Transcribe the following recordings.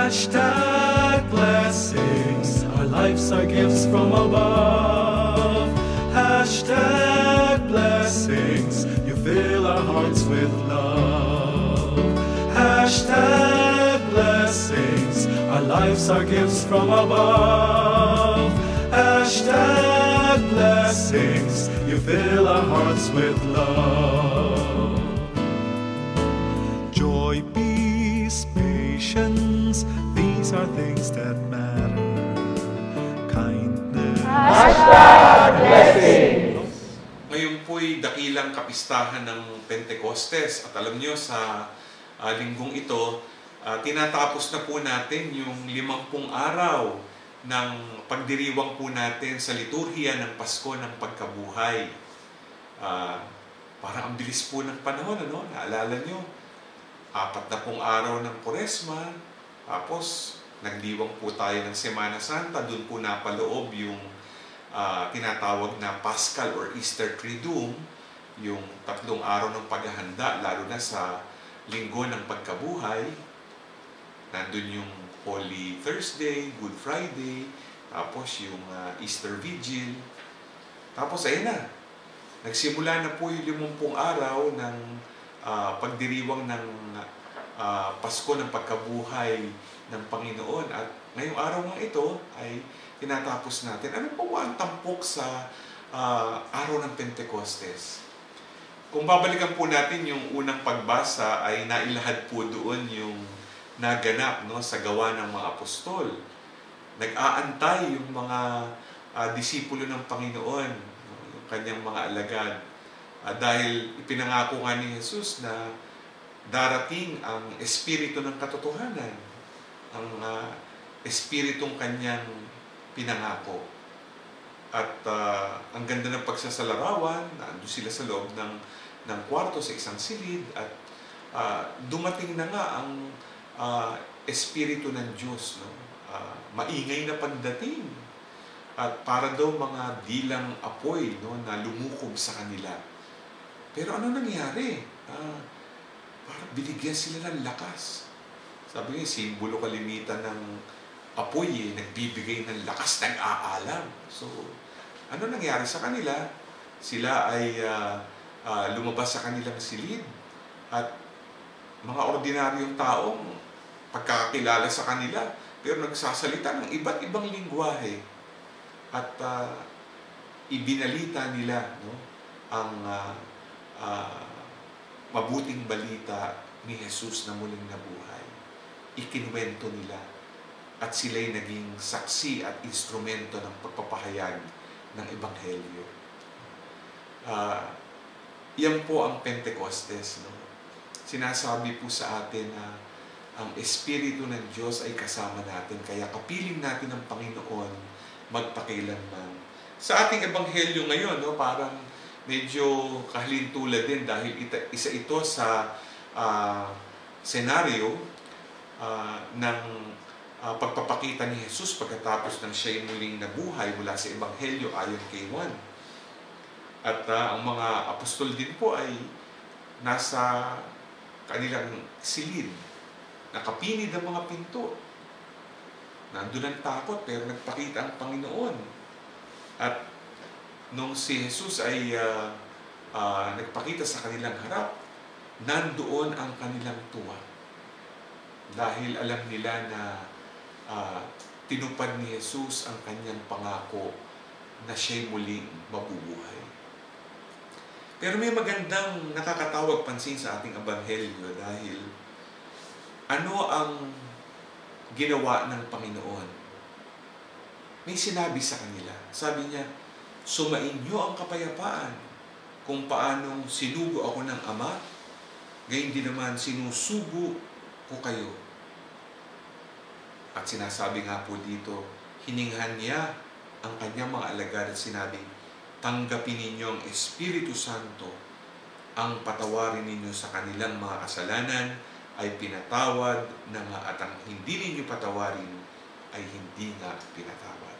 Hashtag blessings. Our lives are gifts from above. Hashtag blessings. You fill our hearts with love. Hashtag blessings. Our lives are gifts from above. Hashtag blessings. You fill our hearts with love. Joy, peace, patience, these are things that matter. Kindness. Hashtag blessings. Ngayon po'y dakilang kapistahan ng Pentecostes. At alam nyo, sa linggong ito, tinatapos na po natin yung 50 araw ng pagdiriwang po natin sa liturhiya ng Pasko ng Pagkabuhay. Parang ang bilis po ng panahon, ano? Naalala nyo, 40 araw ng Koresma, tapos nagdiwang po tayo ng Semana Santa, doon po napaloob yung tinatawag na Paschal or Easter Triduum, yung 3 araw ng paghahanda, lalo na sa linggo ng pagkabuhay. Nandun yung Holy Thursday, Good Friday, tapos yung Easter Vigil. Tapos ayun na, nagsimula na po yung 50 araw ng pagdiriwang ng Pasko ng Pagkabuhay ng Panginoon. At ngayong araw nga ito ay tinatapos natin. Ano po ang tampok sa araw ng Pentecostes? Kung babalikan po natin yung unang pagbasa, ay nailahad po doon yung naganap, no, sa gawa ng mga apostol. Nag-aantay yung mga disipulo ng Panginoon, yung kanyang mga alagad. Dahil ipinangako nga ni Jesus na darating ang Espiritu ng katotohanan, ang Espiritong kanyang pinangako. At ang ganda ng pagsasalarawan, nandun sila sa loob ng kwarto sa isang silid, at dumating na nga ang Espiritu ng Diyos, no? Maingay na pagdating, at para daw mga dilang apoy, no, na lumukob sa kanila. Pero ano nangyari? Parang binigyan sila ng lakas. Sabi niya, simbolo kalimitan ng apoy, nagbibigay ng lakas, nag-aalam. So, ano nangyari sa kanila? Sila ay lumabas sa kanilang silid, at mga ordinaryong taong pagkakakilala sa kanila, pero nagsasalita ng iba't ibang lingwahe, at ibinalita nila, no, ang mabuting balita ni Jesus na muling nabuhay. Ikinuwento nila, at sila'y naging saksi at instrumento ng pagpapahayag ng Ebanghelyo. Yan po ang Pentecostes, no? Sinasabi po sa atin na ang Espiritu ng Diyos ay kasama natin, kaya kapiling natin ang Panginoon magpakailanman. Sa ating Ebanghelyo ngayon, no, parang medyo kahalintulad din, dahil isa ito sa senaryo ng pagpapakita ni Jesus pagkatapos ng siya'y muling nabuhay mula sa Ebanghelyo ayon kay Juan. At ang mga apostol din po ay nasa kanilang silid, nakapinid ang mga pinto. Nandun ang takot, pero nagpakita ang Panginoon. At nung si Jesus ay nagpakita sa kanilang harap, nandoon ang kanilang tuwa. Dahil alam nila na tinupad ni Jesus ang kanyang pangako na siya'y muling mabubuhay. Pero may magandang nakakatawag pansin sa ating Ebanghelyo, dahil ano ang ginawa ng Panginoon? May sinabi sa kanila. Sabi niya, sumainyo ang kapayapaan. Kung paanong sinugo ako ng Ama, gayon din naman sinusugo ko kayo. At sinasabi nga po dito, hininghan niya ang kanyang mga alagad at sinabi, tanggapin ninyo ang Espiritu Santo, ang patawarin ninyo sa kanilang mga kasalanan ay pinatawad na nga, at ang hindi ninyo patawarin ay hindi nga pinatawad.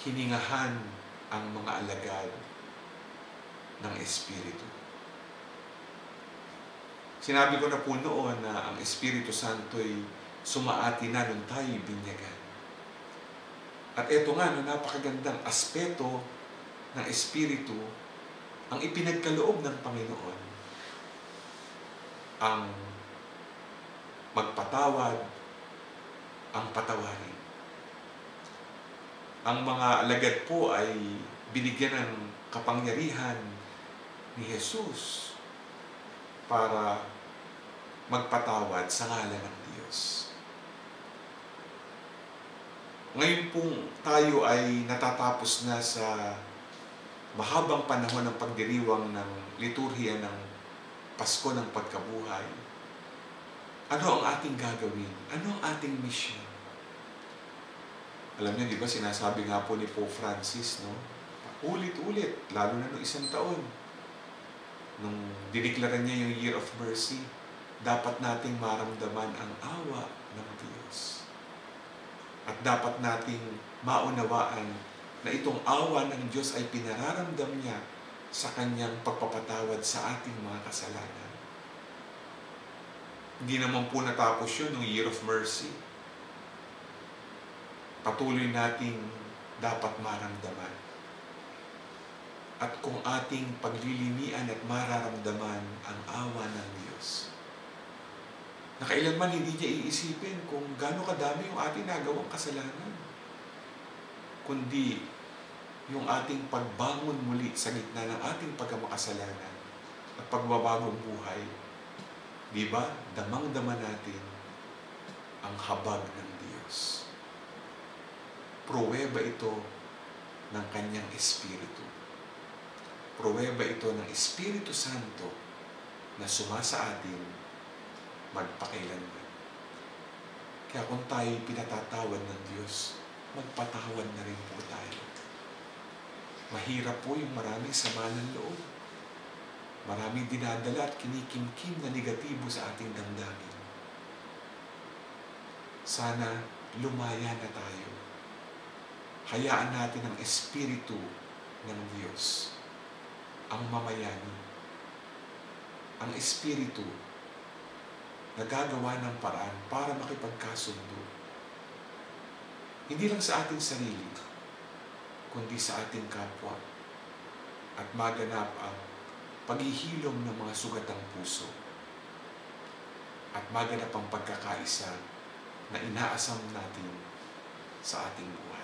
Hiningahan ang mga alagad ng Espiritu. Sinabi ko na po noon na ang Espiritu Santo'y sumaati na nung tayo'y binyagan. At ito nga, napakagandang aspeto ng Espiritu ang ipinagkaloob ng Panginoon. Ang magpatawad, ang patawarin. Ang mga alagad po ay binigyan ng kapangyarihan ni Jesus para magpatawad sa ngalan ng Diyos. Ngayon pong tayo ay natatapos na sa mahabang panahon ng pagdiriwang ng liturhiya ng Pasko ng Pagkabuhay. Ano ang ating gagawin? Ano ang ating mission? Alam niyo, di ba, sinasabi nga po ni Pope Francis, no? Ulit-ulit, lalo na noong 1 taon, nung diniklara niya yung Year of Mercy, dapat nating maramdaman ang awa ng Diyos. At dapat nating maunawaan na itong awa ng Diyos ay pinararamdam niya sa kanyang pagpapatawad sa ating mga kasalanan. Hindi naman po natapos yun ng Year of Mercy. Patuloy nating dapat maramdaman. At kung ating paglilinian at mararamdaman ang awa ng Diyos, na kailanman hindi niya iisipin kung gaano kadami yung ating nagawang kasalanan, kundi yung ating pagbangon muli sa gitna ng ating pagkamakasalanan at pagbabagong buhay. Di ba? Damang-dama natin ang habag ng Diyos. Pruweba ito ng kanyang Espiritu. Pruweba ito ng Espiritu Santo na sumasa atin magpakailanman. Kaya kung tayo pinatatawad ng Diyos, magpatawad na rin po tayo. Mahirap po yung maraming sama ng loob. Maraming dinadala at kinikimkim na negatibo sa ating damdamin. Sana lumaya na tayo. Hayaan natin ang Espiritu ng Diyos ang mamayani. Ang Espiritu na gagawa ng paraan para makipagkasundo. Hindi lang sa ating sarili, kundi sa ating kapwa, at maganap ang paghihilom ng mga sugatang puso, at maganap ang pagkakaisa na inaasam natin sa ating buhay.